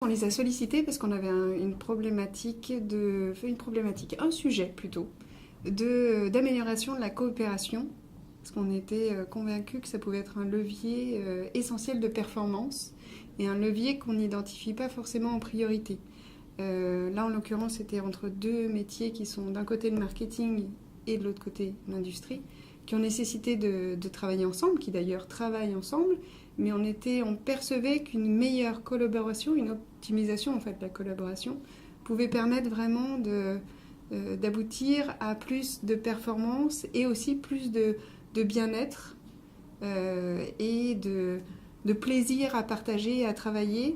On les a sollicités parce qu'on avait un sujet plutôt, d'amélioration de la coopération, parce qu'on était convaincus que ça pouvait être un levier essentiel de performance et un levier qu'on n'identifie pas forcément en priorité. Là, en l'occurrence, c'était entre deux métiers qui sont d'un côté le marketing et de l'autre côté l'industrie, qui ont nécessité de travailler ensemble, qui d'ailleurs travaillent ensemble, mais on percevait qu'une meilleure collaboration, une optimisation en fait de la collaboration, pouvait permettre vraiment d'aboutir à plus de performance et aussi plus de bien-être et de plaisir à partager et à travailler,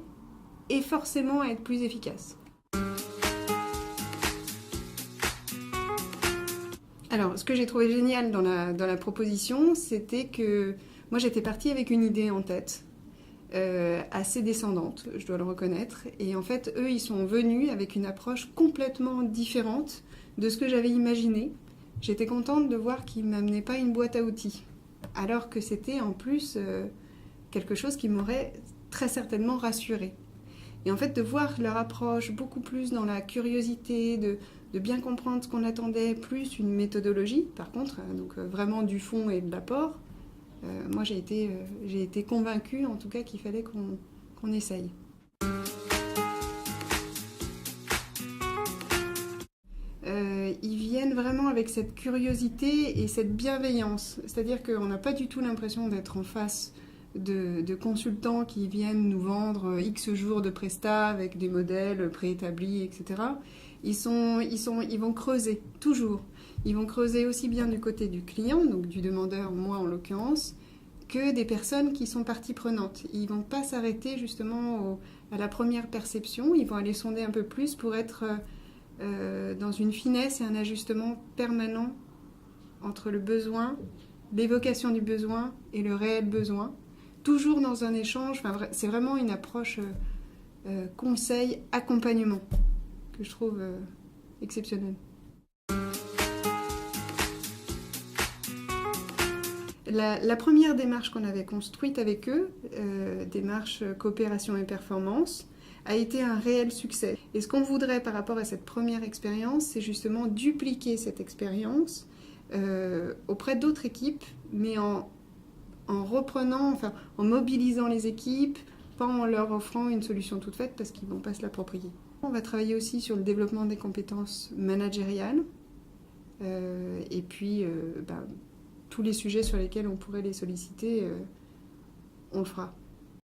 et forcément à être plus efficace. Alors, ce que j'ai trouvé génial dans la proposition, c'était que moi j'étais partie avec une idée en tête, assez descendante, je dois le reconnaître. Et en fait, eux, ils sont venus avec une approche complètement différente de ce que j'avais imaginé. J'étais contente de voir qu'ils ne m'amenaient pas une boîte à outils, alors que c'était en plus quelque chose qui m'aurait très certainement rassurée. Et en fait, de voir leur approche beaucoup plus dans la curiosité, de bien comprendre ce qu'on attendait, plus une méthodologie, par contre, donc vraiment du fond et de l'apport, moi j'ai été convaincue en tout cas qu'il fallait qu'on essaye. Ils viennent vraiment avec cette curiosité et cette bienveillance. C'est-à-dire qu'on n'a pas du tout l'impression d'être en face de consultants qui viennent nous vendre X jours de prestat avec des modèles préétablis, etc. Ils vont creuser, toujours. Ils vont creuser aussi bien du côté du client, donc du demandeur, moi en l'occurrence, que des personnes qui sont partie prenante. Ils ne vont pas s'arrêter justement à la première perception, ils vont aller sonder un peu plus pour être dans une finesse et un ajustement permanent entre le besoin, l'évocation du besoin et le réel besoin. Toujours dans un échange, c'est vraiment une approche conseil-accompagnement que je trouve exceptionnelle. La première démarche qu'on avait construite avec eux, démarche coopération et performance, a été un réel succès. Et ce qu'on voudrait par rapport à cette première expérience, c'est justement dupliquer cette expérience auprès d'autres équipes, mais en reprenant, enfin, en mobilisant les équipes, pas en leur offrant une solution toute faite parce qu'ils ne vont pas se l'approprier. On va travailler aussi sur le développement des compétences managériales et puis tous les sujets sur lesquels on pourrait les solliciter, on le fera.